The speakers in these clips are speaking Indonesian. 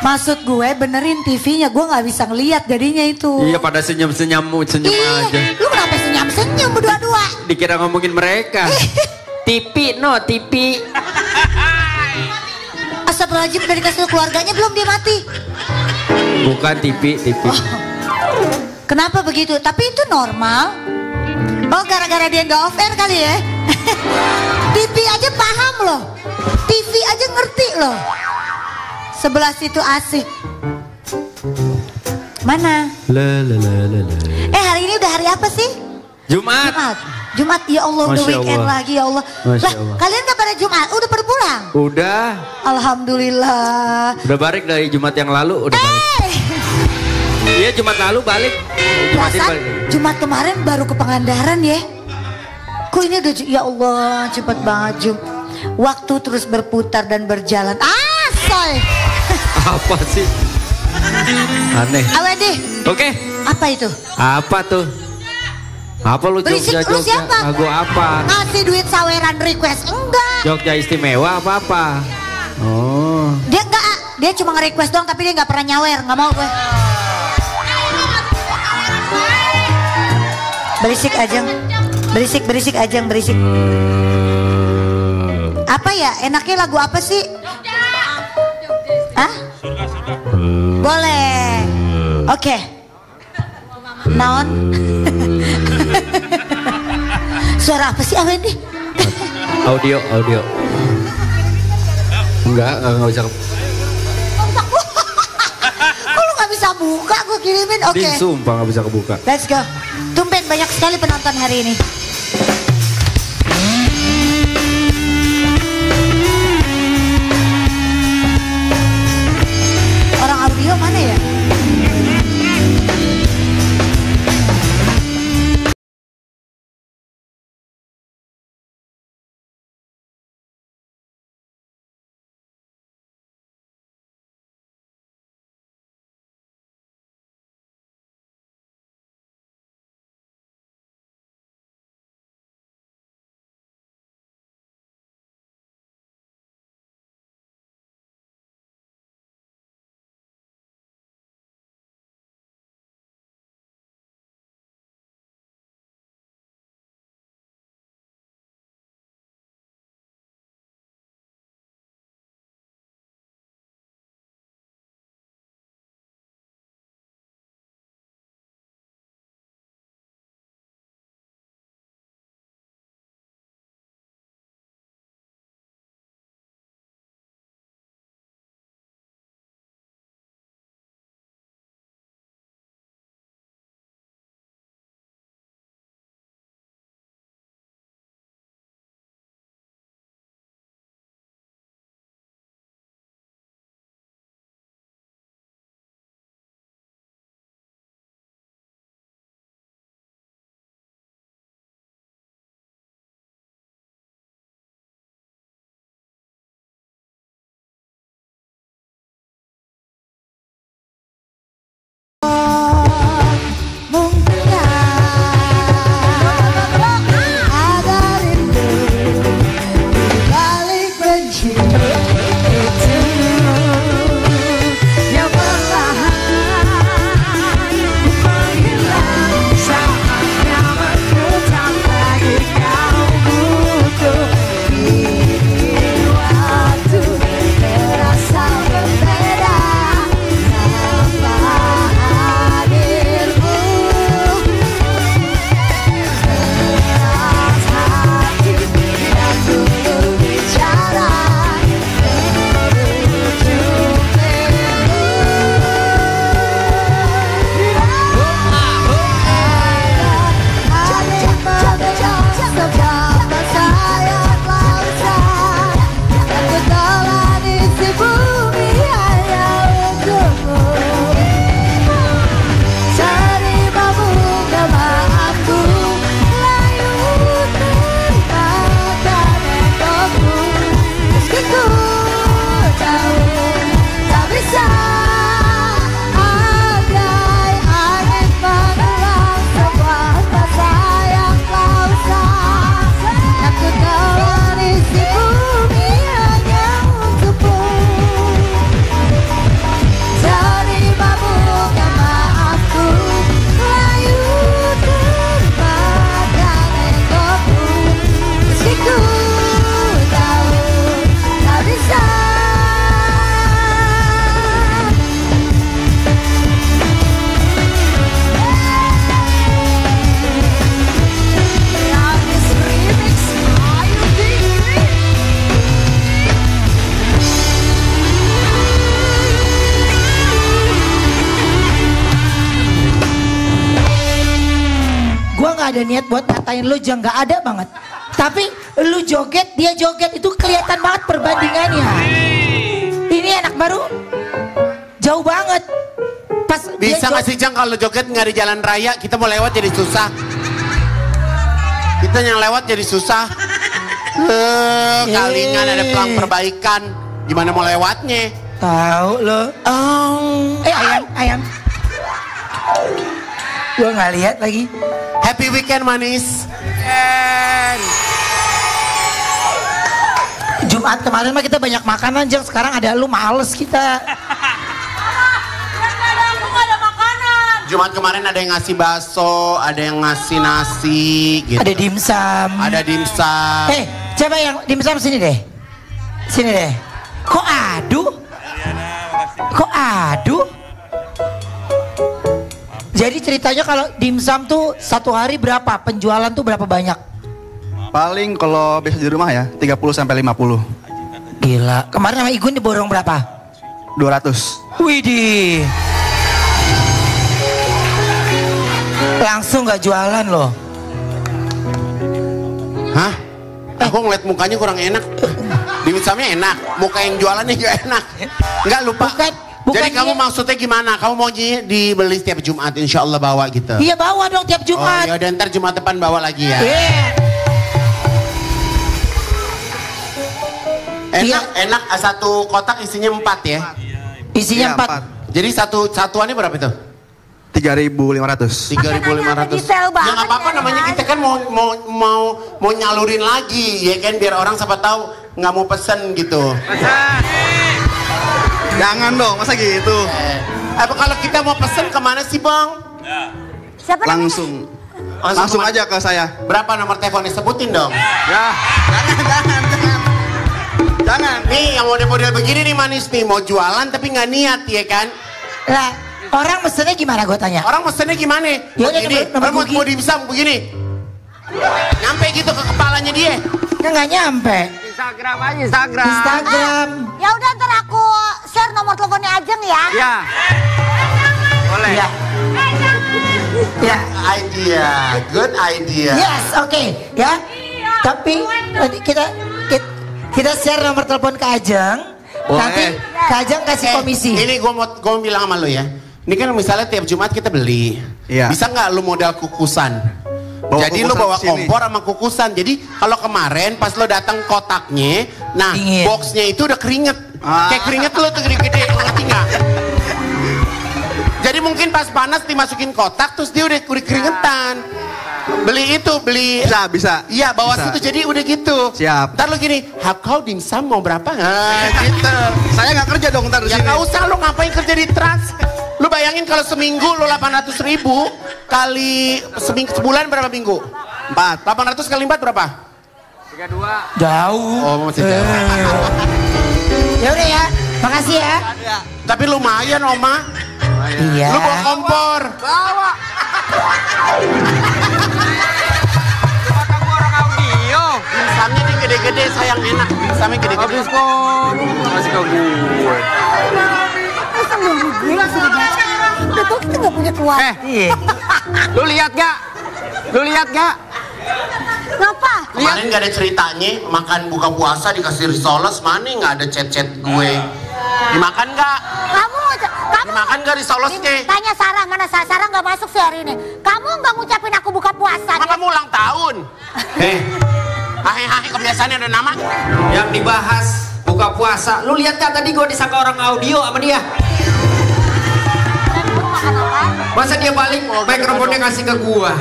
Maksud gue benerin TV-nya, gue nggak bisa ngeliat jadinya itu. Iya pada senyum-senyum Iya, aja. lu kenapa senyum-senyum berdua-dua? Dikira ngomongin mereka. TV no TV. Astagfirullahaladzim, udah dikasih keluarganya belum dia mati? Bukan TV. Oh. Kenapa begitu? Tapi itu normal. Oh gara-gara dia nggak off air kali ya. TV aja paham loh. TV aja ngerti loh. Sebelah situ asik. Mana? Hari ini udah hari apa sih? Jumat. Jumat, ya Allah udah Masya weekend Allah. lagi ya Allah. Masya Lah Allah. kalian gak pada Jumat? Udah pada pulang? Udah. Alhamdulillah. Udah balik dari Jumat yang lalu. Udah balik. Iya Jumat lalu balik. Jumat ini Perasaan balik. Jumat kemarin baru ke Pangandaran ya. Kok ini udah, ya Allah cepet banget Jum. Waktu terus berputar dan berjalan. Soy. Apa sih? Aneh. Awedi. Oke. Apa itu? Apa tuh? Apa lu Berisik, Jogja? lu siapa? Lagu apa? Ngasih duit saweran request? Enggak. Jogja istimewa apa? Oh. Dia enggak, dia cuma nge-request doang tapi dia nggak pernah nyawer, nggak mau gue. Berisik Ajeng. Berisik Ajeng, berisik. Apa ya? Enaknya lagu apa sih? Hah? Boleh. Oke. Naon? Suara apa sih Awen nih? Audio. Enggak bisa. Kok lu gak bisa buka? Gue kirimin. Oke. Sumpah gak bisa kebuka. Let's go. Tumben banyak sekali penonton hari ini. nggak ada niat buat ngatain lu, Jeng, nggak ada banget. Tapi lu joget, dia joget, itu kelihatan banget perbandingannya. Ini anak baru jauh banget. Pas bisa nggak sih Jang kalau joget nggak di jalan raya, kita mau lewat jadi susah. Kita yang lewat jadi susah. Kalingan ada pelang perbaikan, gimana mau lewatnya? Tahu lo. Ayam. Gua nggak lihat lagi. Happy weekend manis. Jumat kemarin mah kita banyak makanan, Jeng. Sekarang ada lu, males kita. Jumat kemarin ada yang ngasih bakso, ada yang ngasih nasi gitu. Ada dimsum. Ada dimsum. Coba yang dimsum sini deh. Sini deh. Kok adu? Jadi ceritanya kalau dimsum tuh satu hari berapa? Penjualan tuh berapa banyak? Paling kalau biasa di rumah ya 30 sampai 50. Gila. Kemarin sama Igun diborong berapa? 200. Widih. Langsung gak jualan loh. Hah? Aku ngeliat mukanya kurang enak. Dimsumnya enak, muka yang jualannya juga enak. Enggak lupa. Bukan Jadi kamu maksudnya gimana? Kamu mau dibeli setiap Jumat, insya Allah bawa gitu? Iya bawa dong tiap Jumat. Oh ya udah, ntar Jumat depan bawa lagi ya. Enak, satu kotak isinya 4 ya? Isinya 4. Jadi satuannya berapa itu? 3.500. 3.500. Ya nggak apa-apa, namanya kita kan mau nyalurin lagi ya kan, biar orang siapa tahu nggak mau pesen gitu. Jangan dong, masa gitu. Apa kalau kita mau pesen kemana sih Bang? Siapa langsung aja ke saya. Berapa nomor teleponnya, sebutin dong. Ya, jangan. Nih yang model-model begini nih manis nih, mau jualan tapi nggak niat ya kan? Lah, orang mesennya gimana gue tanya? Orang mesennya gimana? Begini, mau dimsum begini. Nyampe gitu ke kepalanya dia. Nggak nyampe. Instagram. Ya udah, ntar aku share nomor teleponnya Ajeng ya. Ya. Boleh. Ya. Good idea. Yes, oke, ya. Tapi nanti kita share nomor telepon ke Ajeng. Nanti ke Ajeng kasih komisi. Ini gue mau bilang sama lo ya. Ini kan misalnya tiap Jumat kita beli. Iya. Bisa nggak lu modal kukusan? Jadi lu bawa kompor sama kukusan. Jadi kalau kemarin pas lo datang kotaknya, nah dingin. Boxnya itu udah keringet. Kayak keringet lo tuh gede-gede, ngerti nggak? Jadi mungkin pas panas dimasukin kotak terus dia udah keringetan. Beli. Bisa. Iya, bawa situ jadi udah gitu. Siap. Ntar lu gini, kau dimsum mau berapa? Gitu. Saya nggak kerja dong ntar di Ya sini. nggak usah, lu ngapain kerja di trans? Lu bayangin kalau seminggu lu 800.000 kali sebulan berapa minggu? 4. 800 kali 4 berapa? 32. Jauh. Oh masih jauh. Ya udah ya, makasih ya. Tapi lumayan Oma. Iya. Lu bawa kompor. Bawa. Orang audio. Dimsumnya nih gede-gede, sayang enak. Dimsumnya gede-gede. Habis kok. Masih ke gue. Gila sih udah tuh kita nggak punya kuat. Lu lihat gak? Kenapa? Kemarin gak ada ceritanya, makan buka puasa dikasih risoles, mana nggak ada chat-chat gue. Dimakan gak? Kamu Dimakan gak risolesnya? tanya Sarah, mana Sarah nggak masuk sih hari ini. Kamu nggak ngucapin aku buka puasa. Maka kamu ulang tahun. Hahe kebiasaannya ada nama. Yang dibahas buka puasa. Lu lihat gak tadi gue disangka orang audio sama dia? Masa dia balik mikrofonnya ngasih ke gua?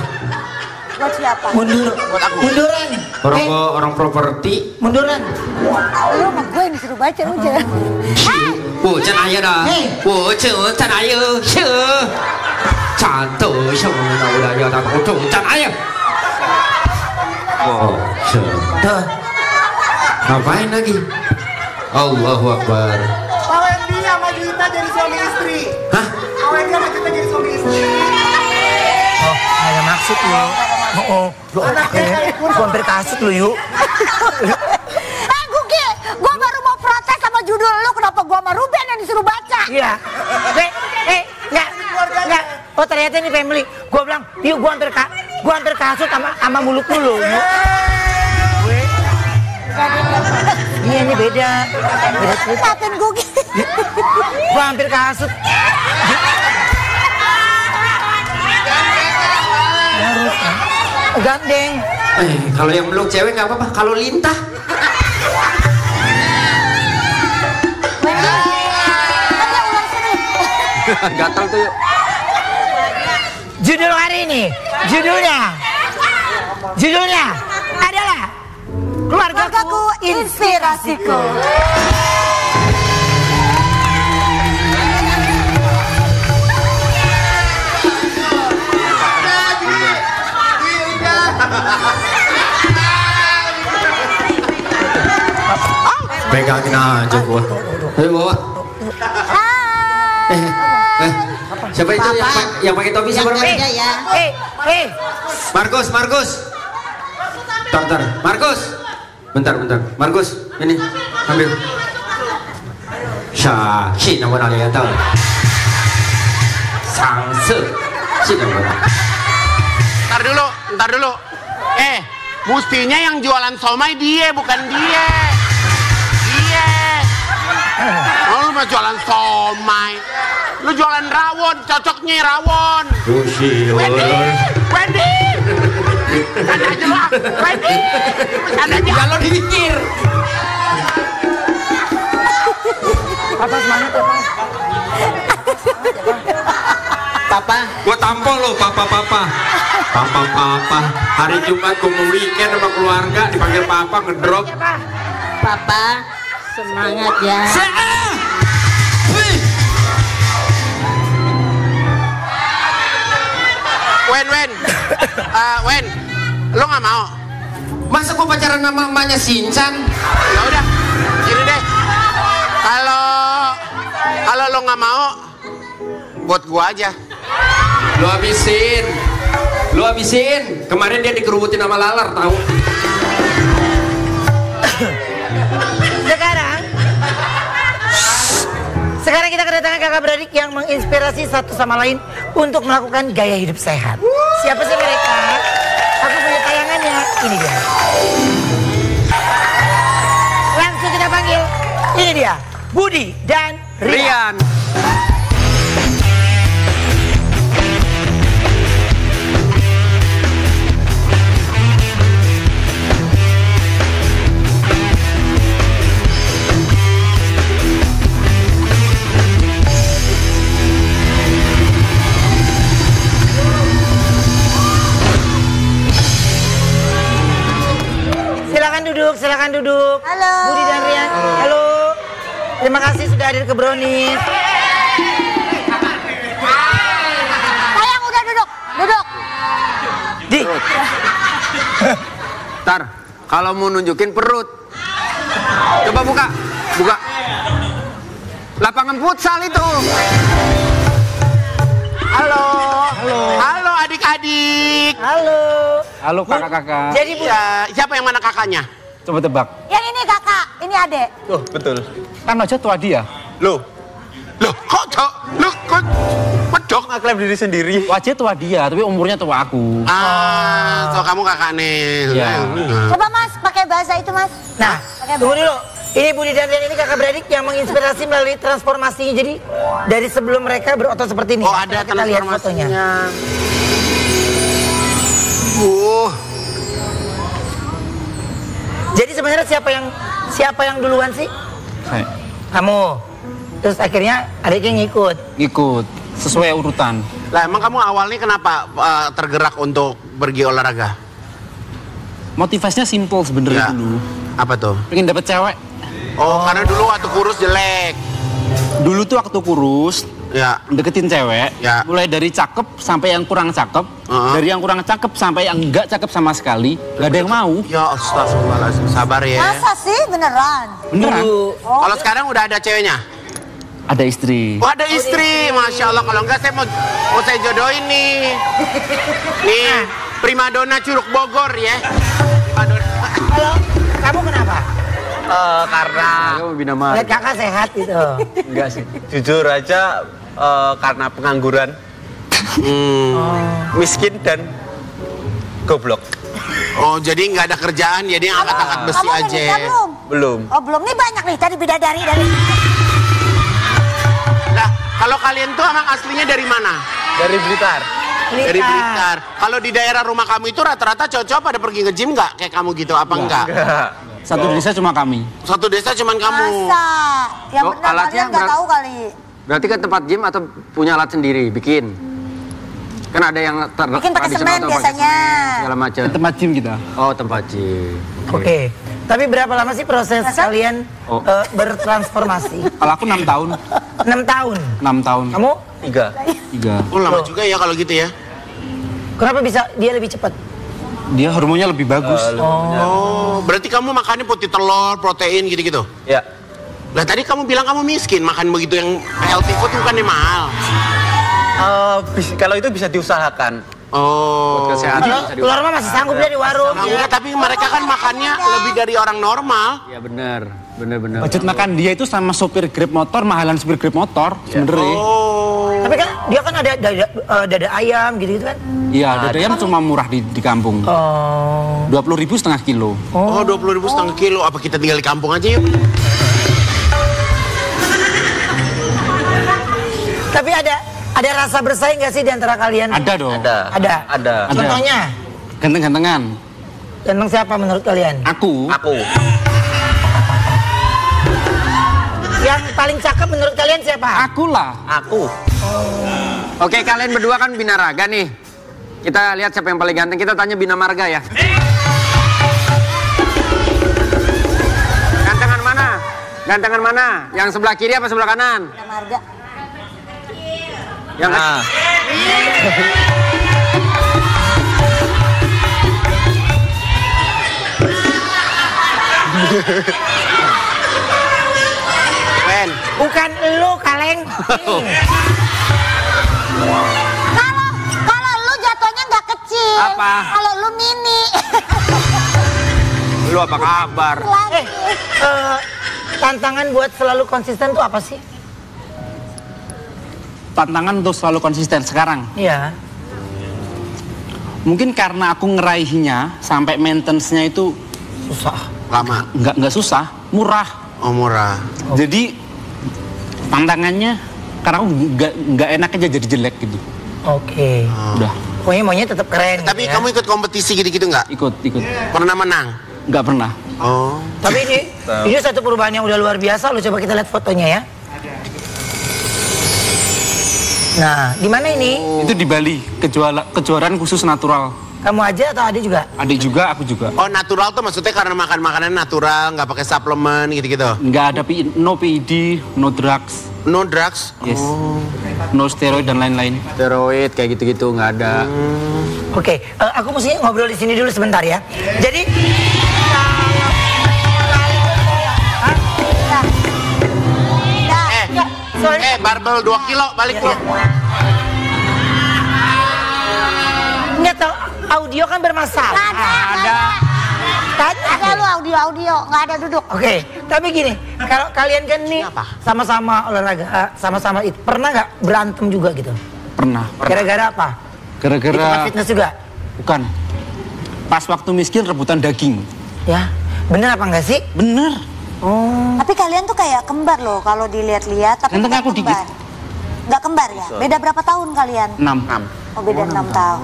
Buat siapa? Munduran. Orang properti. Munduran. Lu sama gue yang disuruh baca lu jangan. Wo真爱的，我这真爱是，战斗什么的要打我中真爱。Oh, Tuh. ngapain lagi? Allahu Akbar. Kawin dia sama kita jadi suami istri. Hah? Kawin dia sama kita jadi suami istri. Oh, ada maksud lu. Lu hampir kasut lu yuk. Gugi, gue baru mau protes sama judul lu, kenapa gue sama Ruben yang disuruh baca? Iya. Enggak. Oh ternyata ini family. Gue bilang, yuk gue Gua hampir kasut sama mulut lu. Iya ini beda cerita. Maafin gue. Gua hampir kasut. Gandeng. Kalau yang meluk cewek nggak apa-apa. Kalau lintah. Gatal tuh yuk. Judul hari ini, judulnya adalah Keluargaku Inspirasiku. Pegangin aja gua. Ayo bawa. Siapa itu yang pakai topi siapa namanya? Markus. Tar. Markus. Bentar. Markus, ini ambil. Sini nama nali ya tahu. Sangse. Sini nama. Ntar dulu. Mestinya yang jualan somai dia, bukan dia. Oh, lu mah jualan somai. Lu jualan rawon, cocoknya rawon. Wendy. Ada aja lah, Wendy. Ada aja. Kalau dipikir. Papa semangat ya, Papa. Gua tampol lo, Papa. Hari Jumat gua mau weekend sama keluarga dipanggil Papa ngedrop. Papa, semangat ya. Wen, lo nggak mau? Masa gua pacaran sama emaknya Sinchan? Ya udah, gini deh. Kalau lo nggak mau, buat gua aja. Lo habisin. Kemarin dia dikerubutin sama lalar, tahu? Sekarang kita kedatangan kakak beradik yang menginspirasi satu sama lain untuk melakukan gaya hidup sehat. Siapa sih mereka? Aku punya tayangannya. Ini dia. Langsung kita panggil. Ini dia, Budi dan Rian. Silakan duduk. Halo. Budi dan Rian. Halo. Terima kasih sudah hadir ke Brownies. Sayang udah duduk. Di. Tar, kalau mau nunjukin perut, coba buka. Lapangan futsal itu. Halo adik-adik. Halo kakak-kakak. Jadi Siapa yang mana kakaknya? Coba tebak. Yang ini kakak, ini adek. Oh betul. Kan aja tua dia. Loh, kok pedok Ngeklaim diri sendiri. Wajah tua dia, tapi umurnya tua aku. So kamu kakak nih. Iya. Coba mas, pakai bahasa itu mas. Nah, tunggu dulu. Ini Budi dan Rian ini kakak beradik yang menginspirasi melalui transformasinya. Jadi dari sebelum mereka berotot seperti ini. Oh ada kita lihat fotonya. Jadi sebenarnya siapa yang duluan sih? Saya. Kamu. Terus akhirnya adiknya Ngikut sesuai urutan. Lah emang kamu awalnya kenapa tergerak untuk pergi olahraga? Motivasinya simple sebenarnya dulu. Apa tuh? Pengen dapet cewek. Oh, karena dulu waktu kurus jelek. Dulu tuh waktu kurus, Ya. deketin cewek, Ya. mulai dari cakep sampai yang kurang cakep, dari yang kurang cakep sampai yang enggak cakep sama sekali, nggak ada yang mau. Ya astagfirullahaladzim, sabar ya. Masa sih beneran? Beneran? Kalau sekarang udah ada ceweknya? Ada istri. Oh ada istri, Masya Allah. Kalau enggak saya mau saya jodohin nih. Nih, primadona Curug Bogor ya. Primadona. Halo, kamu kenapa? Karena Lihat kakak sehat gitu. enggak sih. Jujur aja karena pengangguran, miskin dan Goblok. Oh, jadi nggak ada kerjaan, jadi angkat-angkat besi Kamu udah aja. nikah belum? Belum. Oh belum, nih banyak nih tadi bidadari dari. Nah, kalau kalian tuh emang aslinya dari mana? Dari Blitar. Dari Blitar. Kalau di daerah rumah kamu itu rata-rata cowok pada pergi ke gym nggak? Kayak kamu gitu, apa enggak? Satu desa cuma kami. Satu desa cuman kamu. Masa? Yang Oh, benar alatnya kalian nggak berat. tahu kali. Berarti kan tempat gym atau punya alat sendiri bikin? Kan ada yang Bikin pakai tradisional semen atau pakai biasanya. semen, segala macam. Tempat gym kita. Oh, tempat gym. Oke. Tapi berapa lama sih proses kalian Oh. bertransformasi? Kalau aku 6 tahun. 6 tahun. 6 tahun. Kamu 3. Oh, lama juga ya kalau gitu ya. kenapa bisa dia lebih cepat? Dia hormonnya lebih bagus. Oh, berarti kamu makannya putih telur, protein gitu-gitu? Ya. Lah tadi kamu bilang kamu miskin, makan begitu yang healthy food bukannya mahal. Kalau itu bisa diusahakan. Oh. Buat kesehatan bisa diusahakan. Keluar mah masih sanggup dia di warung. Nah, enggak, tapi mereka kan makannya lebih dari orang normal. Ya benar. Budget makan dia itu sama sopir Grab motor, mahalan sopir Grab motor sebenarnya. Oh. Tapi kan dia kan ada dada ayam gitu kan? Iya, dada ayam cuma murah di kampung. Oh. 20.000 setengah kilo. Oh, 20.000 setengah kilo. Apa kita tinggal di kampung aja yuk? Tapi ada rasa bersaing nggak sih di antara kalian? Ada dong. Ada. Contohnya? Ganteng-gantengan. Ganteng siapa menurut kalian? Aku. Yang paling cakep menurut kalian siapa? Aku lah. Aku. Oke, kalian berdua kan binaraga nih. Kita lihat siapa yang paling ganteng. Kita tanya Bina Marga ya. Gantengan mana? Gantengan mana? Yang sebelah kiri apa sebelah kanan? Marga. Yang Ben. Bukan lu, Kaleng. Kalau lu jatuhnya nggak kecil. Apa? Kalau lu mini. Lu apa kabar? Tantangan buat selalu konsisten tuh apa sih? Tantangan untuk selalu konsisten sekarang. Iya. Mungkin karena aku ngeraihnya sampai maintenance-nya itu Susah. Lama. nggak susah, murah. Oh, murah. Jadi tantangannya karena aku nggak enak aja jadi jelek gitu. Oke. Udah Pokoknya maunya tetap keren. Tapi gitu ya. kamu ikut kompetisi gitu-gitu nggak? ikut. Pernah menang? Nggak pernah. Oh. Tapi ini satu perubahan yang udah luar biasa. Lo coba kita lihat fotonya ya. Nah, di mana ini? Itu di Bali, kejuaraan khusus natural. Kamu aja atau Ade juga? Adik juga, aku juga. Oh, natural tuh maksudnya karena makan makanan natural, nggak pakai suplemen gitu-gitu. Nggak ada no PED, no drugs, No drugs. yes, no steroid dan lain-lain. Steroid kayak gitu-gitu nggak ada. Oke, aku mesti ngobrol di sini dulu sebentar ya. Jadi Barbel 2 kilo balik lo. nggak tahu audio kan bermasalah. Ada lu audio, nggak ada duduk. Oke, tapi gini, kalau kalian kan nih Apa? sama-sama olahraga, sama-sama itu pernah nggak berantem juga gitu? Pernah. Gara-gara apa? Di tempat Gara-gara fitness juga? bukan. Pas waktu miskin rebutan daging. Ya, bener apa enggak sih? Bener. Tapi kalian tuh kayak kembar loh kalau dilihat-lihat. Tapi Ganteng bukan aku dikit. kembar. Nggak kembar ya? Beda berapa tahun kalian? 6. Oh beda 6 tahun.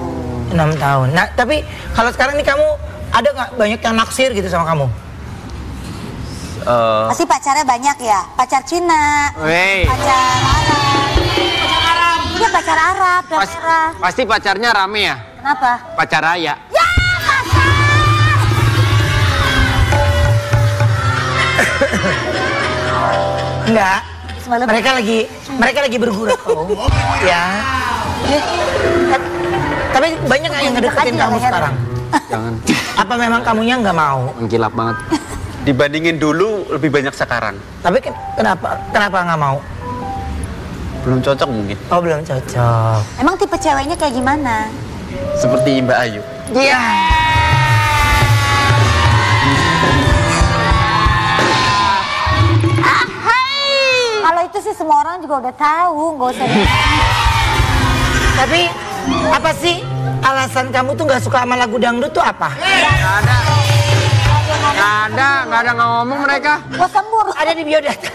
6 tahun. Nah, tapi kalau sekarang nih kamu ada nggak banyak yang naksir gitu sama kamu? Pasti pacarnya banyak ya? Pacar Cina, Wey. pacar Arab. Iya pacar Arab, daerah. Pasti pacarnya rame ya? Kenapa? Pacar raya. Ya pacar! Enggak. Semalam- Mereka lagi bergurau. Ya. Tapi banyak nggak yang ngedeketin Aja kamu lehernya. sekarang? Jangan. Apa memang kamunya nggak mau? Mengkilap banget. Dibandingin dulu lebih banyak sekarang. Tapi kenapa nggak mau? Belum cocok mungkin. Oh belum cocok. Emang tipe ceweknya kayak gimana? Seperti Mbak Ayu. Iya. Kalau itu sih semua orang juga udah tahu, nggak usah. Tapi apa sih alasan kamu tuh nggak suka sama lagu dangdut tuh apa? Nggak ada ngomong mereka. Gue sembur. Ada di biodata.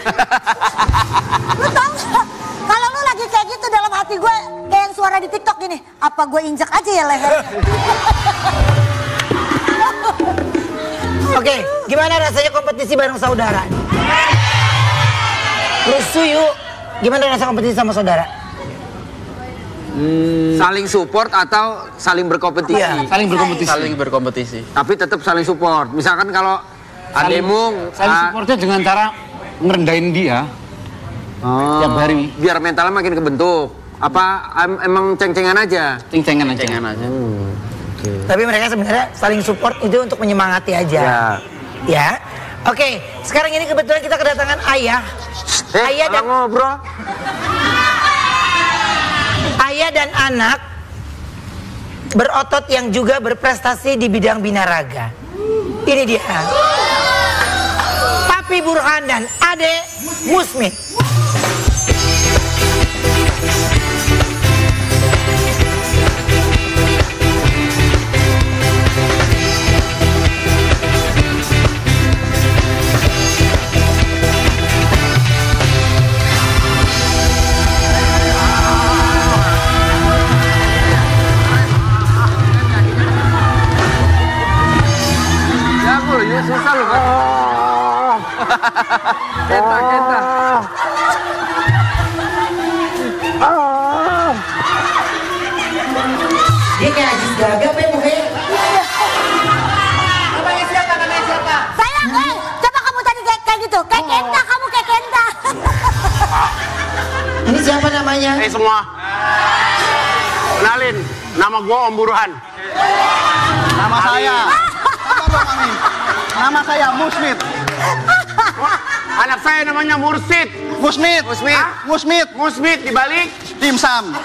Lu tau gak? Kalau lu lagi kayak gitu dalam hati gue kayak yang suara di TikTok gini. Apa gue injek aja ya lehernya? Oke, gimana rasanya kompetisi bareng saudara? Rusuh yuk. Gimana rasa kompetisi sama saudara? Saling support atau saling berkompetisi? Iya. Saling berkompetisi. Saling berkompetisi. Tapi tetap saling support. Misalkan kalau ademu saling supportnya dengan cara ngerendahin dia. Tiap hari. Biar mentalnya makin kebentuk. Apa emang ceng-cengan aja? Ceng-cengan aja. Tapi mereka sebenarnya saling support itu untuk menyemangati aja. Ya. Oke, sekarang ini kebetulan kita kedatangan ayah. Ayah dan ngobrol. Ayah dan anak berotot yang juga berprestasi di bidang binaraga. Ini dia. Papi Burhan dan Ade Musmit. Susah loh kan? Kenta. Dia kayak Ajis gagap ya mukanya. Namanya siapa? Saya, coba kamu tadi kayak gitu. Kayak Kenta, kamu kayak Kenta. Ini siapa namanya? Semua. Kenalin, nama gue Om Burhan. Nama saya. Nama saya Musmit. Anak saya namanya Mursid. Musmit. Musmit dibalik Dimsum.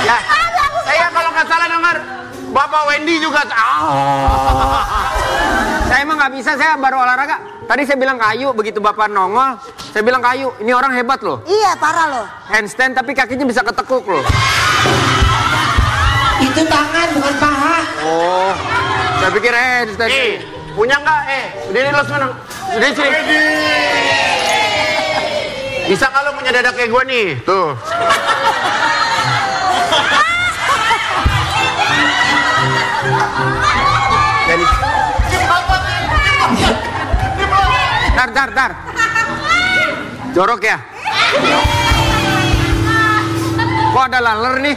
Ya, saya kalau nggak salah dengar Bapak Wendy juga. Saya emang nggak bisa, saya baru olahraga. Tadi saya bilang kayu, begitu Bapak nongol, saya bilang kayu. Ini orang hebat loh. Iya, parah loh. Handstand tapi kakinya bisa ketekuk loh. Itu tangan bukan paha. Oh, saya pikir handstand. Punya nggak? Sendiri lo senang. Sendiri. Bisa kalau punya dada kayak gue nih, tuh. Jadi. Dar. Jorok ya? Kok ada laler nih?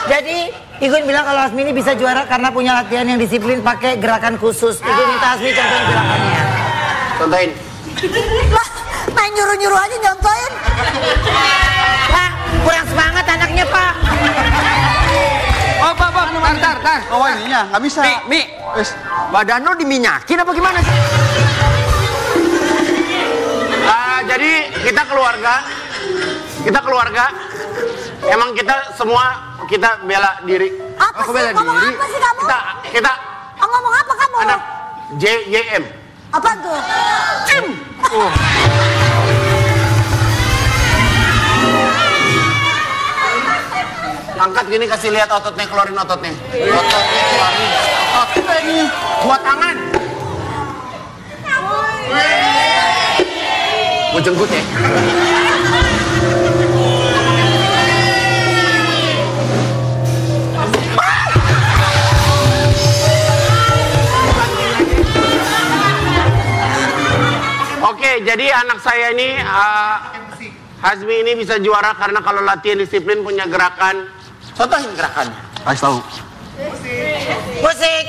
Jadi Igun bilang kalau Asmi ini bisa juara karena punya latihan yang disiplin pakai gerakan khusus. Igun minta Asmi contohin gerakannya. Contohin. Lah, main nyuruh-nyuruh aja nyontoin. Pak, kurang semangat anaknya Pak. Oh, Pak, tar. Oh, ininya nggak bisa. Mi, badan lo diminyakin apa gimana sih? Jadi kita keluarga. Emang kita semua kita bela diri. Apa sih? Ngomong apa sih kamu? Kita ngomong apa kamu? anak JYM. Apa tuh? Angkat gini, kasih lihat ototnya, keluarin ototnya. Ototnya keluarin. Ototnya ini. Buat tangan. Mau jemput ya? Oke, jadi anak saya ini Hazmi ini bisa juara karena kalau latihan disiplin punya gerakan. Contohin gerakan. Kasih tahu. Musik.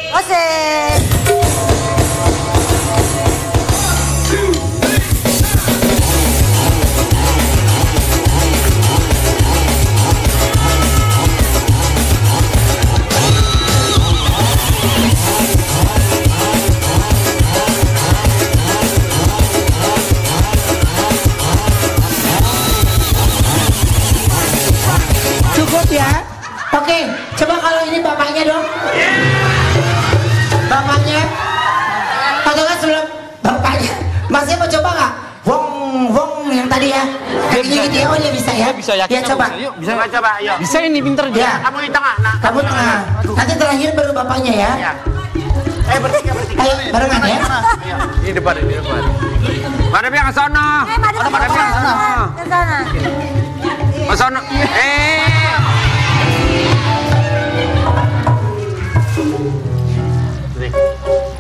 Cukup ya. Oke, coba kalau ini bapaknya dong. Bapaknya, atau kan sebelum bapaknya, masnya mau coba nggak? Wong yang tadi ya, kakinya gitu ya, oh dia bisa ya? Bisa yakin. Ya coba. Yuk, bisa. Coba, ayo. Bisa ini pinter dia. Ya. Kamu di tengah. Nah, Kamu tengah. Nanti terakhir baru bapaknya ya. ya. Bertiga. Ayo barengan ya. Ini depan. Mana yang ke sana? Madu ke Mana yang ke sana? Ke sana. Ke sana.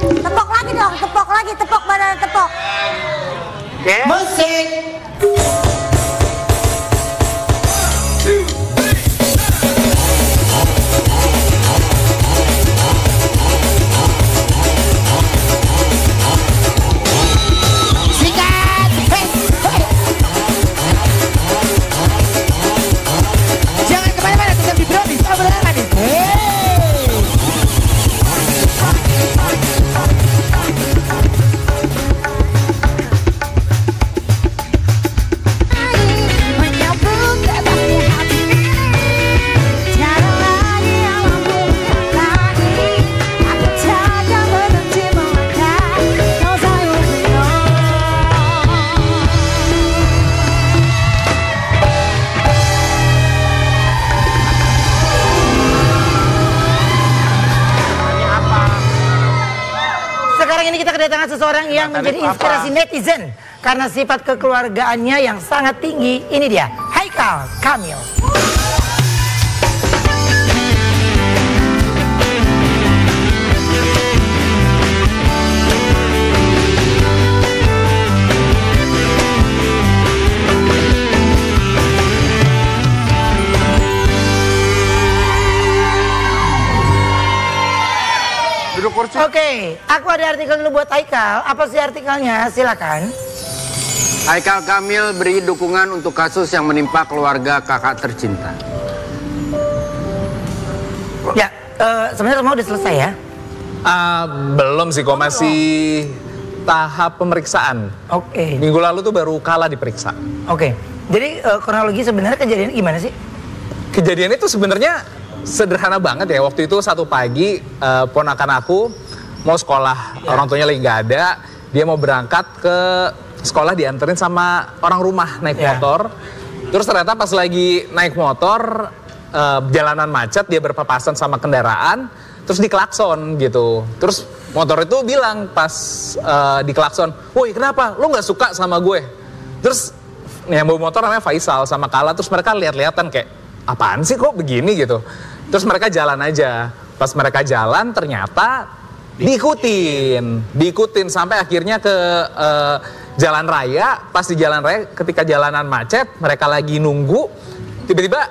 Tepok lagi dong, tepok badan tepok. Oke. Musik. Sikat. Hey. Jangan kemana-mana, tetap di Brownies. Oh, beneran nih. Hey. Sekarang ini kita kedatangan seseorang yang menjadi inspirasi netizen karena sifat kekeluargaannya yang sangat tinggi. Ini dia, Haikal Kamil. Oke, aku ada artikel dulu buat Haikal. Apa sih artikelnya? Silakan. Haikal Kamil beri dukungan untuk kasus yang menimpa keluarga kakak tercinta. Ya, sebenarnya semua udah selesai ya? Belum sih kok, masih tahap pemeriksaan. Oke. Minggu lalu tuh baru kalah diperiksa. Oke. Jadi kronologi sebenarnya kejadiannya gimana sih? Kejadian itu sebenarnya sederhana banget ya. Waktu itu satu pagi ponakan aku mau sekolah, orang tuanya lagi nggak ada, dia mau berangkat ke sekolah dianterin sama orang rumah naik motor. Terus ternyata pas lagi naik motor jalanan macet, dia berpapasan sama kendaraan, terus diklakson gitu. Terus motor itu bilang pas diklakson, "Woi kenapa? Lo nggak suka sama gue?" Terus yang bawa motor namanya Faisal sama Kala, terus mereka lihat-lihatan kayak, apaan sih kok begini gitu. Terus mereka jalan aja. Pas mereka jalan ternyata diikutin sampai akhirnya ke jalan raya. Pas di jalan raya ketika jalanan macet, mereka lagi nunggu, tiba-tiba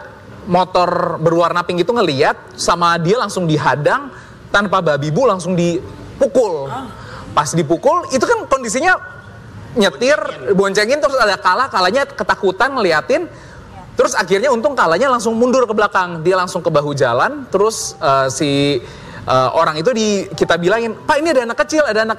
motor berwarna pink itu ngeliat sama dia langsung dihadang tanpa babi bu, langsung dipukul. Pas dipukul itu kan kondisinya nyetir, boncengin, terus ada Kalanya ketakutan ngeliatin. Terus akhirnya untung Kalanya langsung mundur ke belakang, dia langsung ke bahu jalan. Terus orang itu kita bilangin, "Pak ini ada anak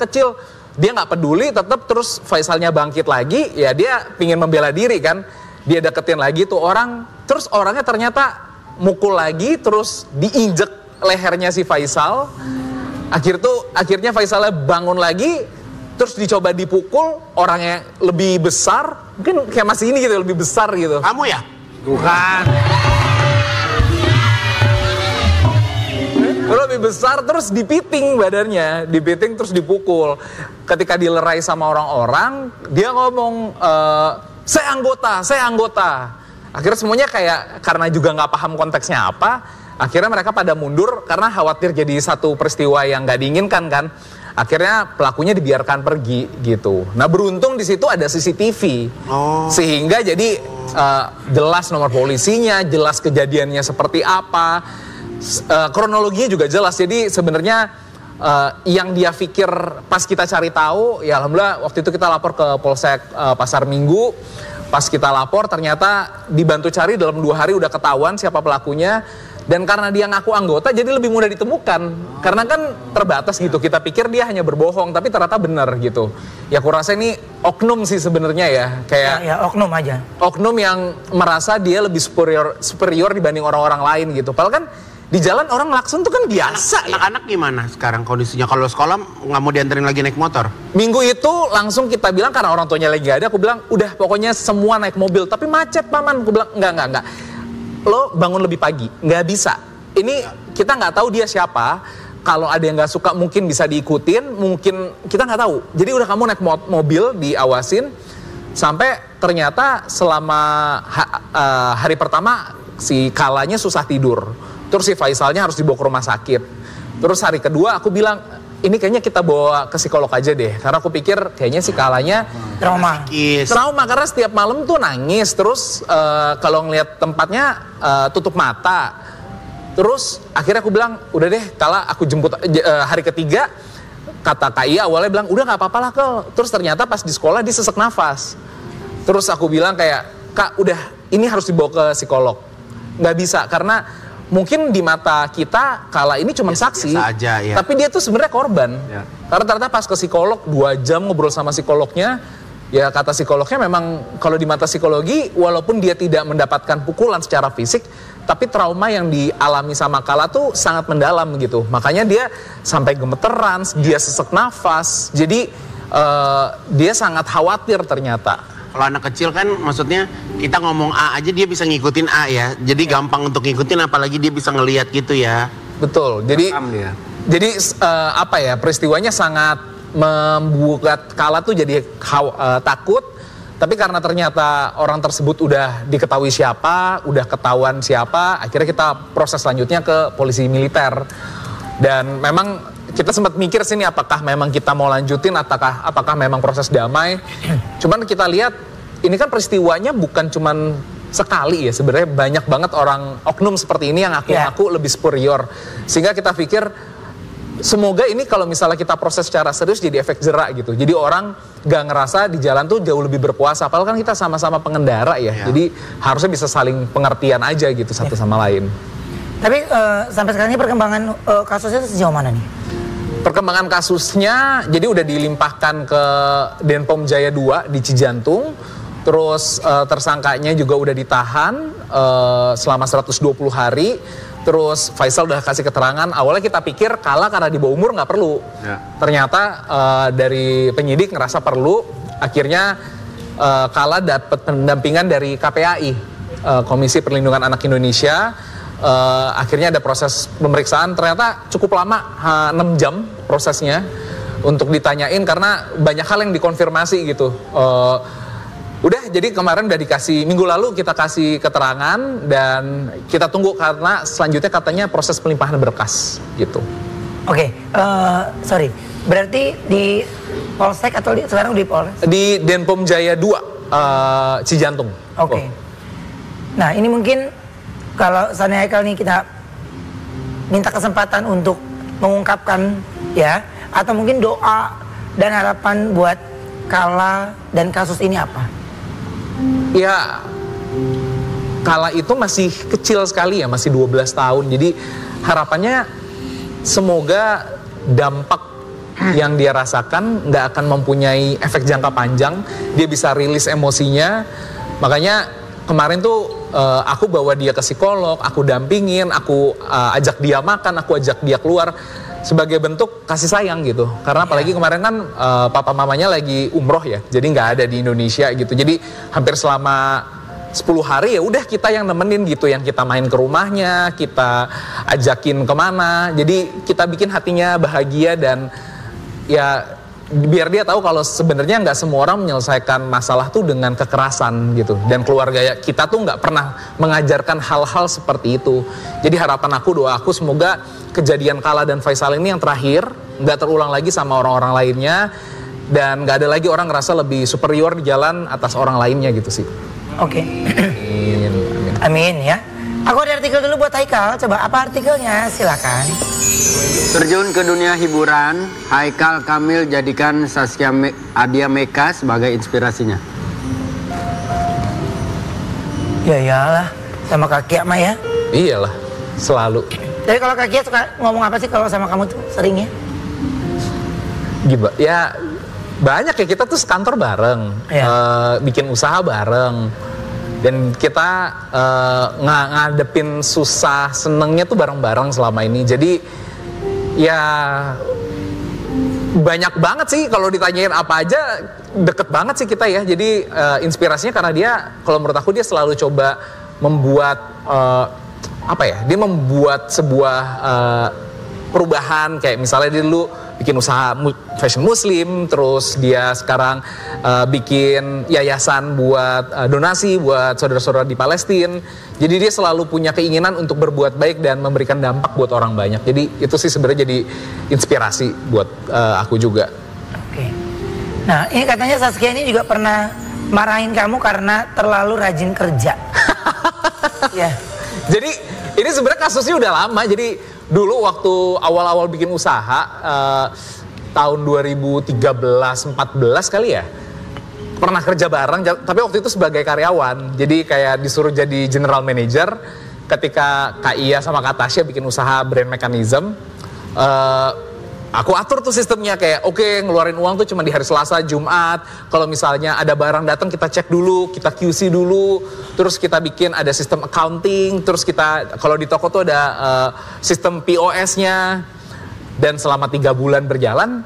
kecil." Dia nggak peduli, tetap terus Faisalnya bangkit lagi, ya dia pingin membela diri kan. Dia deketin lagi tuh orang, terus orangnya ternyata mukul lagi, terus diinjek lehernya si Faisal. Akhirnya Faisalnya bangun lagi, terus dicoba dipukul, orangnya lebih besar, mungkin kayak masih ini gitu, lebih besar gitu. Kamu ya? Bukan. Lebih besar, terus dipiting badannya, dipiting terus dipukul. Ketika dilerai sama orang-orang, dia ngomong, saya anggota. Akhirnya semuanya kayak, karena juga nggak paham konteksnya apa, akhirnya mereka pada mundur karena khawatir jadi satu peristiwa yang nggak diinginkan kan. Akhirnya pelakunya dibiarkan pergi gitu. Nah beruntung di situ ada CCTV, sehingga jadi jelas nomor polisinya, jelas kejadiannya seperti apa, kronologinya juga jelas. Jadi sebenarnya yang dia pikir pas kita cari tahu, ya alhamdulillah waktu itu kita lapor ke Polsek Pasar Minggu. Pas kita lapor ternyata dibantu cari dalam 2 hari udah ketahuan siapa pelakunya. Dan karena dia ngaku anggota jadi lebih mudah ditemukan. Karena kan terbatas gitu, kita pikir dia hanya berbohong tapi ternyata benar gitu. Ya aku rasa ini oknum sih sebenarnya ya. Kayak ya oknum aja. Oknum yang merasa dia lebih superior dibanding orang-orang lain gitu. Padahal kan di jalan orang ngelakson tuh kan biasa. Anak-anak gimana sekarang kondisinya? Kalau sekolah nggak mau dianterin lagi naik motor? Minggu itu langsung kita bilang, karena orang tuanya lagi gak ada, aku bilang udah pokoknya semua naik mobil, tapi macet paman. Aku bilang enggak, lo bangun lebih pagi, nggak bisa. Ini kita nggak tahu dia siapa. Kalau ada yang nggak suka mungkin bisa diikutin, mungkin kita nggak tahu. Jadi udah kamu naik mobil diawasin, sampai ternyata selama hari pertama si Kalanya susah tidur. Terus si Faisalnya harus dibawa ke rumah sakit. Terus hari kedua aku bilang, ini kayaknya kita bawa ke psikolog aja deh. Karena aku pikir kayaknya si Kalanya trauma karena setiap malam tuh nangis. Terus kalau ngeliat tempatnya tutup mata. Terus akhirnya aku bilang, udah deh Kala aku jemput hari ketiga. Kata Kak Iya awalnya bilang, udah gak apa-apa lah Kel. Terus ternyata pas di sekolah dia sesak nafas. Terus aku bilang kayak, Kak udah ini harus dibawa ke psikolog. Gak bisa karena mungkin di mata kita Kala ini cuma saksi. Aja, ya. Tapi dia tuh sebenarnya korban. Ya. Karena ternyata pas ke psikolog 2 jam ngobrol sama psikolognya. Ya kata psikolognya memang kalau di mata psikologi walaupun dia tidak mendapatkan pukulan secara fisik, tapi trauma yang dialami sama Kala tuh sangat mendalam gitu. Makanya dia sampai gemeteran, dia sesak nafas. Jadi dia sangat khawatir ternyata. Kalau anak kecil kan maksudnya kita ngomong A aja dia bisa ngikutin A ya. Jadi gampang untuk ngikutin apalagi dia bisa ngelihat gitu ya. Betul. Jadi apa ya, peristiwanya sangat membuat Kala tuh jadi takut, tapi karena ternyata orang tersebut udah diketahui siapa, udah ketahuan siapa, akhirnya kita proses selanjutnya ke polisi militer. Dan memang kita sempat mikir sini apakah memang kita mau lanjutin apakah memang proses damai. Cuman kita lihat ini kan peristiwanya bukan cuman sekali ya, sebenarnya banyak banget orang oknum seperti ini yang aku lebih superior. Sehingga kita pikir semoga ini kalau misalnya kita proses secara serius jadi efek jerak gitu. Jadi orang gak ngerasa di jalan tuh jauh lebih berpuasa. Padahal kan kita sama-sama pengendara ya. Jadi harusnya bisa saling pengertian aja gitu satu sama lain. Tapi sampai sekarang ini perkembangan kasusnya sejauh mana nih? Perkembangan kasusnya jadi udah dilimpahkan ke Denpom Jaya 2 di Cijantung. Terus tersangkanya juga udah ditahan selama 120 hari. Terus Faisal udah kasih keterangan, awalnya kita pikir Kala karena di bawah umur nggak perlu. Ternyata dari penyidik ngerasa perlu, akhirnya Kala dapat pendampingan dari KPAI, Komisi Perlindungan Anak Indonesia. Akhirnya ada proses pemeriksaan, ternyata cukup lama, 6 jam prosesnya untuk ditanyain karena banyak hal yang dikonfirmasi gitu. Udah, jadi kemarin udah dikasih, minggu lalu kita kasih keterangan dan kita tunggu karena selanjutnya katanya proses pelimpahan berkas gitu. Oke, sorry, berarti di Polsek atau sekarang di Polres? Di Denpom Jaya 2, Cijantung. Oke. Nah ini mungkin kalau Sani Haikal nih kita minta kesempatan untuk mengungkapkan ya, atau mungkin doa dan harapan buat Kala dan kasus ini apa? Ya, Kala itu masih kecil sekali ya, masih 12 tahun. Jadi harapannya semoga dampak yang dia rasakan nggak akan mempunyai efek jangka panjang. Dia bisa rilis emosinya. Makanya kemarin tuh aku bawa dia ke psikolog, aku dampingin, aku ajak dia makan, aku ajak dia keluar. Sebagai bentuk kasih sayang gitu. Karena apalagi kemarin kan papa mamanya lagi umroh ya. Jadi nggak ada di Indonesia gitu. Jadi hampir selama 10 hari ya udah kita yang nemenin gitu. Yang kita main ke rumahnya, kita ajakin kemana. Jadi kita bikin hatinya bahagia dan ya biar dia tahu kalau sebenarnya nggak semua orang menyelesaikan masalah tuh dengan kekerasan gitu. Dan keluarga kita tuh nggak pernah mengajarkan hal-hal seperti itu. Jadi harapan aku, doa aku semoga kejadian Kala dan Faisal ini yang terakhir nggak terulang lagi sama orang-orang lainnya dan nggak ada lagi orang ngerasa lebih superior di jalan atas orang lainnya gitu sih. Oke. Amin. Amin ya. Aku ada artikel dulu buat Haikal. Coba apa artikelnya? Silakan. Terjun ke dunia hiburan, Haikal Kamil jadikan Saskia Adia Meka sebagai inspirasinya. Ya iyalah, sama Kak Kia mah ya. Iyalah, selalu. Jadi kalau Kak Kia suka ngomong apa sih kalau sama kamu tuh seringnya? Gimana? Ya banyak ya, kita tuh sekantor bareng, bikin usaha bareng. Dan kita ngadepin susah senengnya tuh bareng-bareng selama ini. Jadi ya banyak banget sih kalau ditanyain apa aja deket banget sih kita ya. Jadi inspirasinya karena dia, kalau menurut aku dia selalu coba membuat dia membuat sebuah perubahan. Kayak misalnya dia dulu bikin usaha fashion muslim, terus dia sekarang bikin yayasan buat donasi buat saudara-saudara di Palestina. Jadi dia selalu punya keinginan untuk berbuat baik dan memberikan dampak buat orang banyak. Jadi itu sih sebenarnya jadi inspirasi buat aku juga. Oke. Nah, ini katanya Saskia ini juga pernah marahin kamu karena terlalu rajin kerja. Ya. Jadi ini sebenarnya kasusnya udah lama. Jadi dulu waktu awal-awal bikin usaha tahun 2013-14 kali ya, pernah kerja bareng, tapi waktu itu sebagai karyawan. Jadi kayak disuruh jadi general manager ketika Kak Iya sama Kak Tasya bikin usaha brand mechanism. Aku atur tuh sistemnya kayak oke, ngeluarin uang tuh cuma di hari Selasa, Jumat. Kalau misalnya ada barang datang kita cek dulu, kita QC dulu, terus kita bikin ada sistem accounting, terus kita kalau di toko tuh ada sistem POS-nya. Dan selama 3 bulan berjalan,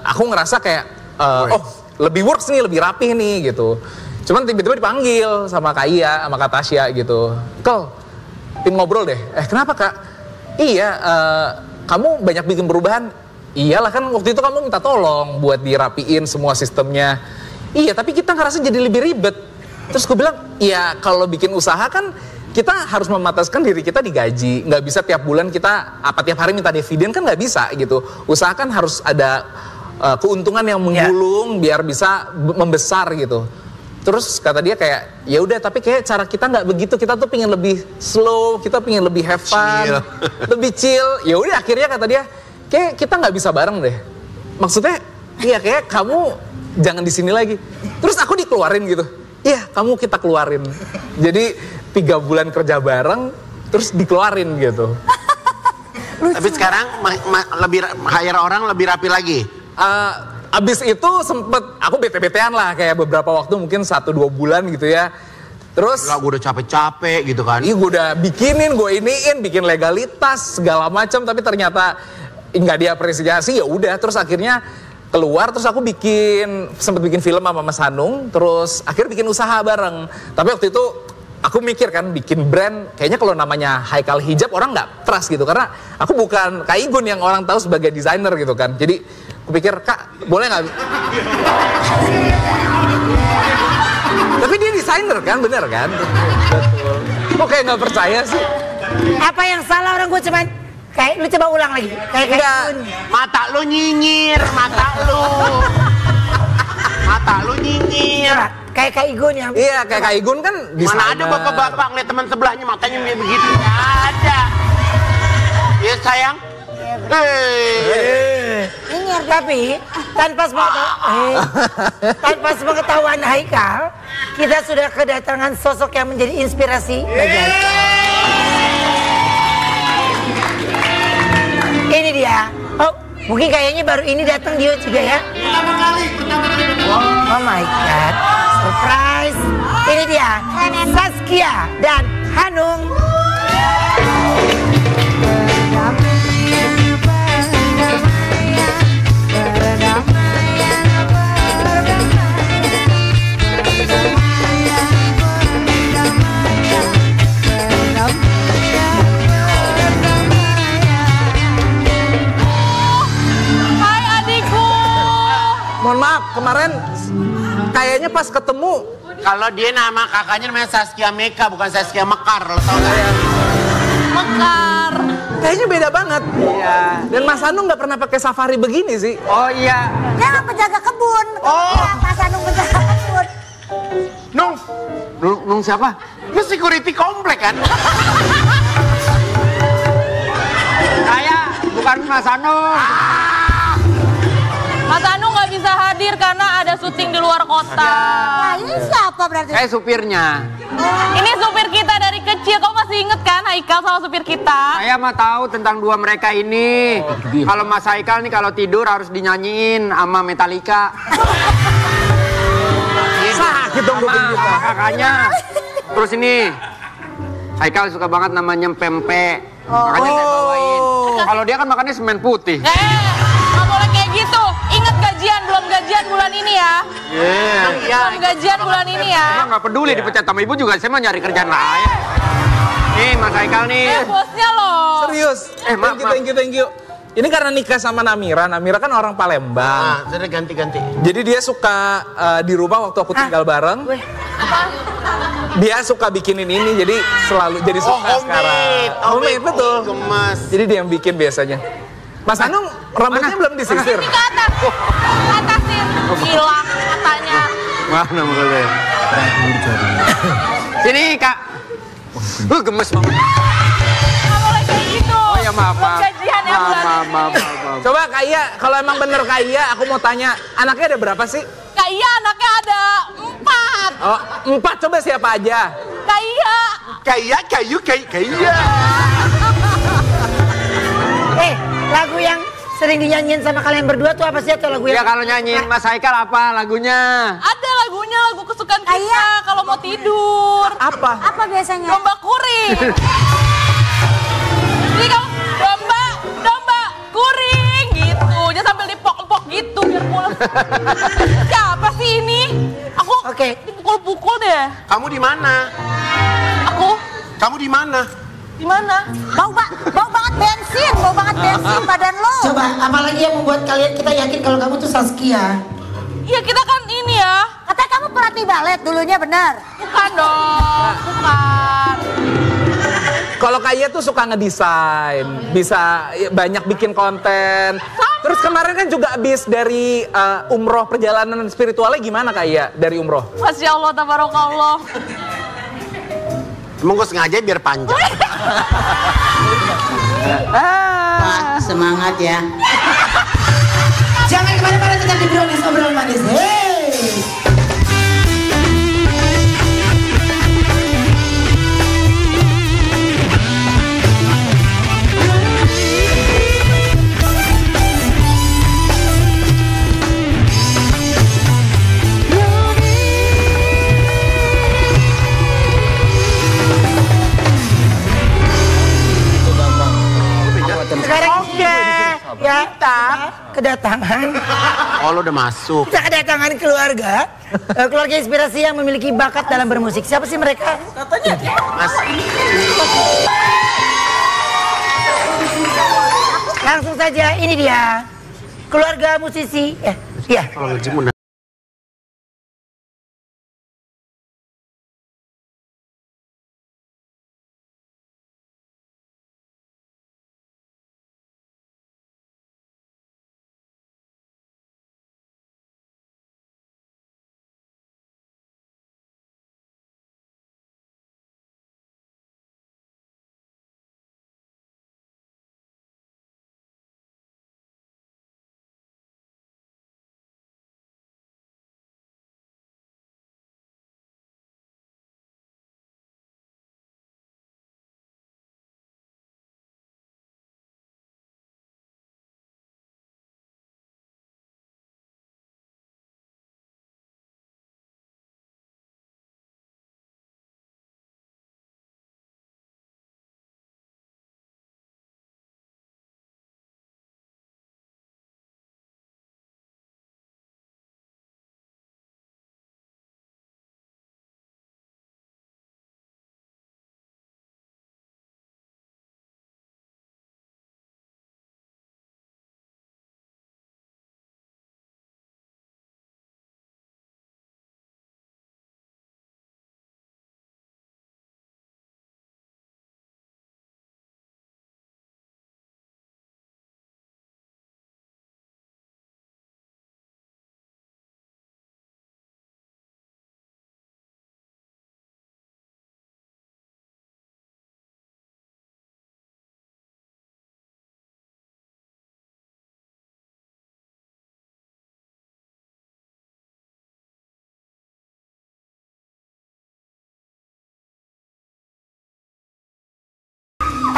aku ngerasa kayak lebih works nih, lebih rapih nih gitu. Cuman tiba-tiba dipanggil sama Kak Iya, sama Kak Tasya gitu. Kal, pin ngobrol deh. Kenapa Kak? Iya, kamu banyak bikin perubahan. Iyalah kan waktu itu kamu minta tolong buat dirapiin semua sistemnya. Iya, tapi kita ngerasa jadi lebih ribet. Terus gue bilang, ya kalau bikin usaha kan kita harus memataskan diri kita digaji. Nggak bisa tiap bulan kita, tiap hari minta dividen kan nggak bisa gitu. Usaha kan harus ada keuntungan yang menggulung biar bisa membesar gitu. Terus kata dia kayak, ya udah tapi kayak cara kita nggak begitu, kita tuh pengen lebih slow, kita pengen lebih have fun, lebih chill. Ya udah akhirnya kata dia, kayak kita nggak bisa bareng deh. Maksudnya, iya kayak kamu jangan di sini lagi. Terus aku dikeluarin gitu. Iya, kamu kita keluarin. Jadi 3 bulan kerja bareng, terus dikeluarin gitu. Tapi sekarang lebih hire orang lebih rapi lagi. Abis itu sempet aku bete-betean lah kayak beberapa waktu mungkin 1-2 bulan gitu ya. Terus gue udah capek-capek gitu kan. Iya, gue udah bikinin, gue iniin, bikin legalitas segala macam, tapi ternyata nggak diapresiasi. Ya udah, terus akhirnya keluar, terus aku sempet bikin film sama Mas Hanung, terus akhirnya bikin usaha bareng. Tapi waktu itu aku mikir kan bikin brand, kayaknya kalau namanya Haikal Hijab orang nggak trust gitu, karena aku bukan Kak Igun yang orang tahu sebagai desainer gitu kan. Jadi aku pikir, Kak boleh nggak? Tapi dia desainer kan, bener kan? Betul. Kok kayak nggak percaya sih? Apa yang salah orang gue cuman kayak lu coba ulang lagi. Kayak mata lu nyinyir, mata lu nyinyir. Kayak Kak Igun yang. Iya, kayak Kak Igun kan desainer. Mana ada bapak-bapak ngeliat teman sebelahnya matanya begitu? Nggak ada. Ya sayang. Tapi tanpa sepengetahuan Haikal, kita sudah kedatangan sosok yang menjadi inspirasi bagi Haikal. Ini dia. Oh, mungkin kayaknya baru ini datang dia juga ya. Pertama kali. Oh my God, surprise. Ini dia, Saskia dan Hanung. Mohon maaf, kemarin kayaknya pas ketemu. Kalau dia nama kakaknya namanya Saskia Meka, bukan Saskia Mekar, lo tau gak ya? Mekar. Kayaknya beda banget. Iya. Dan Mas Hanung nggak pernah pakai safari begini sih. Oh iya. Dia penjaga kebun. Oh. Mas Hanung penjaga kebun. Nung siapa? Lu security komplek kan? Saya bukan Mas Hanung. Mas Hanung nggak bisa hadir karena ada syuting di luar kota. Nah, ini siapa berarti? Saya supirnya. Ini supir kita dari kecil. Kamu masih inget kan Haikal sama supir kita? Saya mah tahu tentang dua mereka ini. Kalau Mas Haikal nih kalau tidur harus dinyanyiin sama Metallica. Sakit dong sama kakaknya. Terus ini, Haikal suka banget namanya pempek. Makanya saya bawain. Kalau dia kan makannya semen putih. Nggak boleh kayak gitu. Ingat gajian, belum gajian bulan ini ya. Belum gajian bulan ini ya. Emang nggak peduli dipecat sama ibu juga, saya mau nyari kerjaan lain. Nih Mas Haikal nih. Bosnya loh. Serius. Thank you. Ini karena nikah sama Namira kan orang Palembang. Sudah ganti-ganti. Jadi dia suka di rumah waktu aku tinggal bareng. Dia suka bikinin ini, jadi selalu jadi suka sekarang. Homemade, betul. Gemas. Jadi dia yang bikin biasanya. Mas Anung, rambutnya belum disisir. Ini ke atas. Atasin. Hilang katanya. Mana mulai? Sini Kak. Gemes banget. Nggak boleh kayak gitu. Oh ya maaf. Gajian ya bulan ini. Coba Kak Iya, kalau emang bener Kak Iya, aku mau tanya, anaknya ada berapa sih? Kak Iya anaknya ada 4. Oh, 4, coba siapa aja? Kak Iya. Kak Iya. Lagu yang sering dinyanyiin sama kalian berdua tuh apa sih atau lagu yang? Ya kalau nyanyiin Mas Haikal apa lagunya? Ada lagunya, lagu kesukaan kita kalau mau tidur. Apa? Apa biasanya? Domba kuring. Jadi kamu domba kuring gitu. Jangan sambil dipok-pok gitu biar pulang. Siapa sih ini? Aku dipukul-pukul deh. Kamu di mana? Kamu di mana? Di mana? Bau banget bensin badan lo. Coba, apalagi yang membuat kalian kita yakin kalau kamu tuh Saskia? Iya kita kan ini ya. Katanya kamu pelatih balet dulunya, benar? Bukan dong, bukan. Kalau Kak Iya tuh suka ngedesain, bisa banyak bikin konten. Terus kemarin kan juga habis dari umroh, perjalanan spiritualnya gimana Kak Iya dari umroh? Masya Allah, tabarakallah. Emang gue sengaja biar panjang. Pak, semangat ya. Jangan kemana-mana, tetap di Brownies obrolan manis. Sekarang ya kita kedatangan. Oh lo udah masuk. Kita kedatangan keluarga inspirasi yang memiliki bakat dalam bermusik. Siapa sih mereka? Katanya Mas. Langsung saja, ini dia keluarga musisi. Iya. Kalau ngejimun.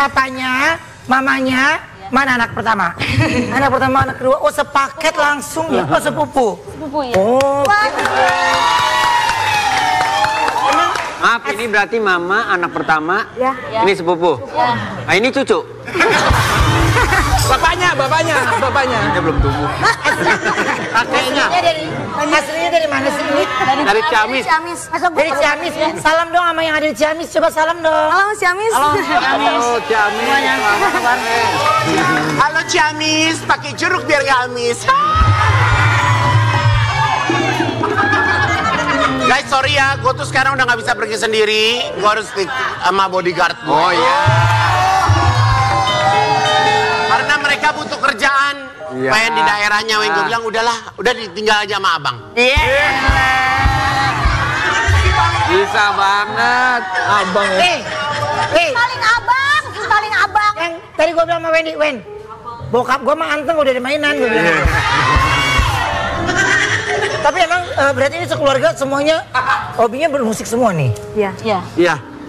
Papanya, mamanya, mana anak pertama? Anak pertama, anak kedua, oh sepaket langsung ya? Oh sepupu? Sepupu ya. Oh. Maaf, ini berarti mama, anak pertama. Ya. Ini sepupu. Ya. Nah, ini cucu. Bapaknya. Dia belum tumbuh. Kakeknya. Aslinya dari mana sih? Dari Ciamis. Dari Ciamis. Salam dong sama yang ada di Ciamis. Coba salam dong. Halo Ciamis. Halo Ciamis. Halo Ciamis, pakai jeruk biar gak amis. Guys, sorry ya, gue tuh sekarang udah gak bisa pergi sendiri. Gue harus stick sama bodyguard gue. Oh iya. Karena mereka butuh kerjaan. Iya. Pengen di daerahnya, gue bilang udahlah, udah ditinggal aja sama abang. Iya. Bisa banget. Abang ya. Paling abang. Yang tadi gue bilang sama Wendy, bokap gue mah anteng udah ada mainan gue bilang. Tapi emang berarti ini sekeluarga semuanya hobinya bermusik semua nih? Iya.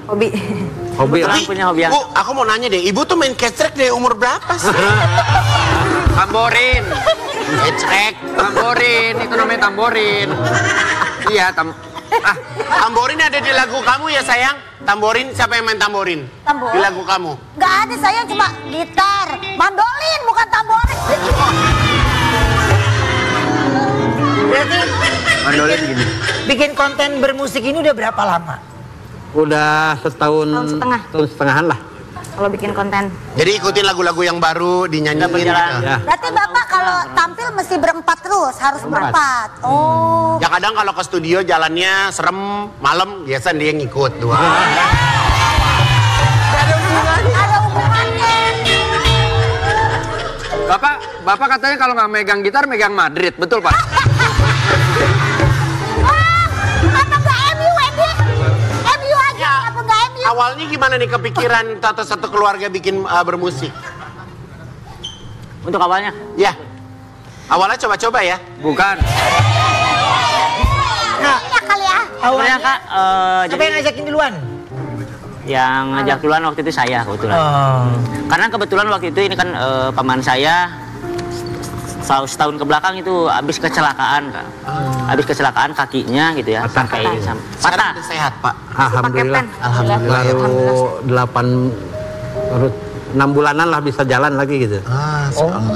Hobi. Hobi orang Tapi, punya hobi. Bu, aku mau nanya deh, ibu tuh main ketrek dari umur berapa sih? Tamborin. Ketrek. Tamborin, itu namanya tamborin. Iya, Tamborin ada di lagu kamu ya sayang? Tamborin, siapa yang main tamborin? Tamborin? Di lagu kamu? Gak ada, saya cuma gitar. Mandolin, bukan tamborin. Berarti mandolin gini. bikin konten bermusik ini udah berapa lama? Udah setahun setengahan lah. Kalau bikin konten. Jadi ikutin lagu-lagu yang baru, dinyanyiin gitu. Ya. Berarti Bapak kalau tampil mesti berempat terus, harus berempat. Oh. Ya kadang kalau ke studio jalannya serem, malam, biasa dia ngikut dua. Ada hubungannya. Bapak katanya kalau nggak megang gitar, megang Madrid, betul Pak? Apa nggak MU, Edi? MU aja, apa nggak MU? Awalnya gimana nih kepikiran satu keluarga bikin bermusik? Untuk awalnya? Ya. Awalnya coba-coba ya? Bukan. Iya kali ya. Awalnya Kak, siapa yang ngajakin duluan? yang ngajak duluan waktu itu saya kebetulan. Karena kebetulan waktu itu ini kan paman saya setahun ke belakang itu habis kecelakaan, Kak. Habis kecelakaan kakinya gitu ya. Sampai patah. Sehat, Pak. Alhamdulillah. Alhamdulillah. Baru 6 bulanan lah bisa jalan lagi gitu.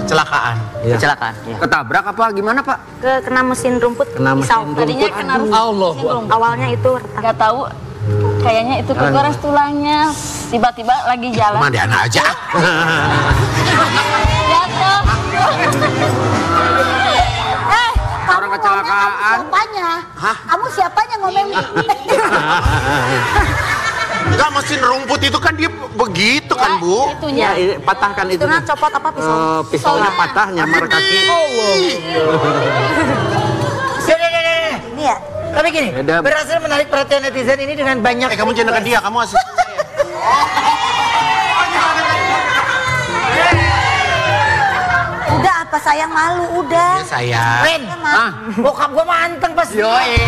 Kecelakaan. Ya. Kecelakaan. Ya. Ketabrak apa gimana, Pak? Kena mesin rumput. Kena mesin rumput. Tadinya kena mesin rumput. Awalnya itu nggak tahu. Kayaknya itu kegores tulangnya. Tiba-tiba lagi jalan. Cuma di anak aja. Jatuh. Orang kecelakaan. Siapanya? Hah? Kamu siapanya ngomong? Enggak, mesin rumput itu kan dia begitu ya, kan, Bu? Itunya. Ya, patahkan itu. Itu copot apa pisau? Pisaunya patah, nyamar kaki. Ini ya. Tapi gini, berhasil menarik perhatian netizen ini dengan banyak. Kamu jangan ke dia, kamu asik. Udah apa sayang, malu udah. Ya sayang. Ren, bokap gua mah anteng pas. Yoi.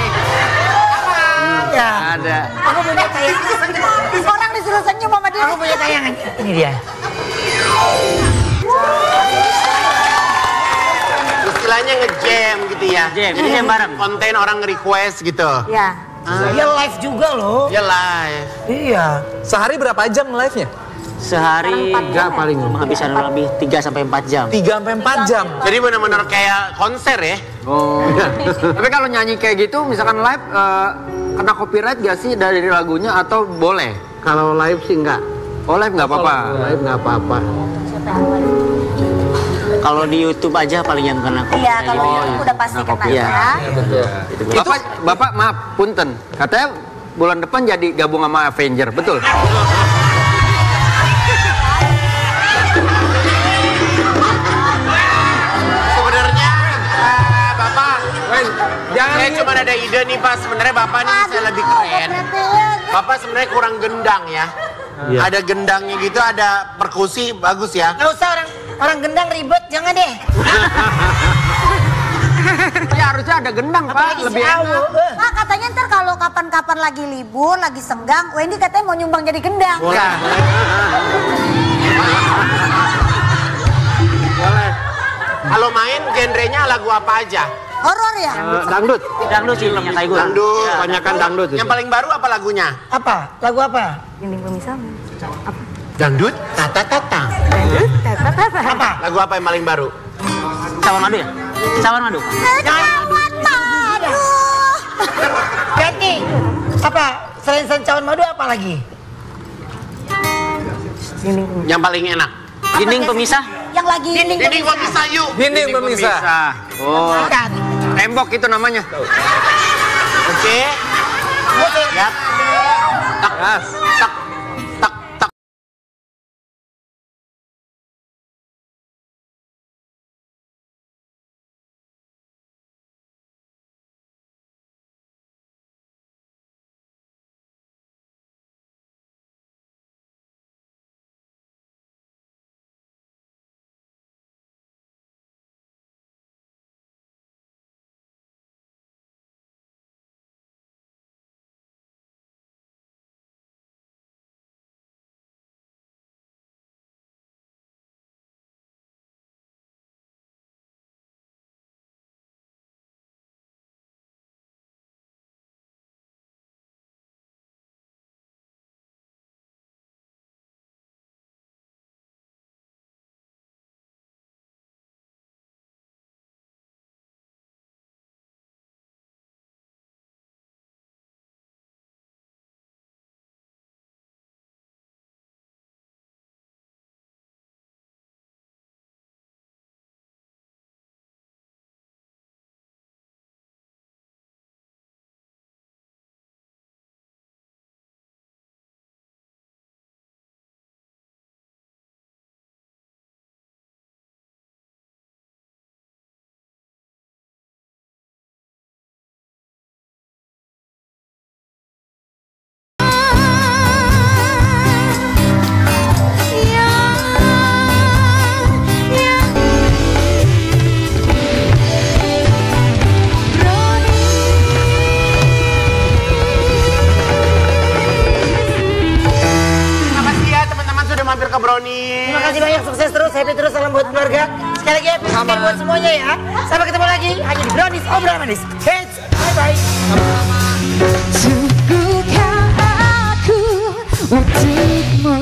Ya. Ada. Aku punya tayangan. Orang disuruh senyum sama dia. Aku punya tayangan. Ini dia. Istilahnya nge-jam gitu ya. Jadi jam bareng. Konten orang request gitu. Ya. Dia live juga loh. Dia live. Iya. Sehari berapa jam live-nya? Sehari enggak paling menghabiskan lebih 3 sampai 4 jam. 3 sampai 4 jam. Jadi benar-benar kayak konser ya. Oh. Tapi kalau nyanyi kayak gitu misalkan live kena copyright gak sih dari lagunya atau boleh? Kalau live sih enggak. Oh, live enggak apa-apa. Live enggak apa-apa. Kalau di YouTube aja paling yang kena copyright. Iya, kalau di YouTube udah pasti kena ya. Bapak maaf, punten. Katanya bulan depan jadi gabung sama Avenger, betul? Saya cuma ada ide nih Pak, sebenarnya Bapak nih bisa lebih keren. Bapak sebenarnya kurang gendang ya. Ada gendangnya gitu, ada perkusi, bagus ya. Nggak usah orang gendang ribet, jangan deh. Ya harusnya ada gendang Pak, lebih enak. Pak katanya ntar kalau kapan-kapan lagi libur, lagi senggang, Wendy katanya mau nyumbang jadi gendang. Boleh. Kalau main genrenya lagu apa aja? Horor ya? Dangdut. Dangdut sih filmnya kayak gue. Dangdut, Ya, kebanyakan dangdut. Yang paling baru apa lagunya? Apa? Lagu apa? Dinding pemisah. Apa? Dangdut, tata-tata. Dangdut, tata-tata. Apa? Lagu apa yang paling baru? Cawan Madu ya? Cawan Madu. Cawan madu. Ganti. Apa? Selain cawan madu apa lagi? Yang paling enak. Dinding pemisah. Yang lagi Dinding pemisah yuk. Dinding pemisah. Oh, tembok itu namanya. Oke. Lihat. Tak, tak, tak, tak. Mampir ke Brownie. Terima kasih banyak, sukses terus, happy terus, salam buat keluarga. Sekali lagi happy weekend buat semuanya ya. Sampai ketemu lagi hanya di Brownies Obrolan Manis. Kids, bye-bye. Sungguhkah aku untukmu?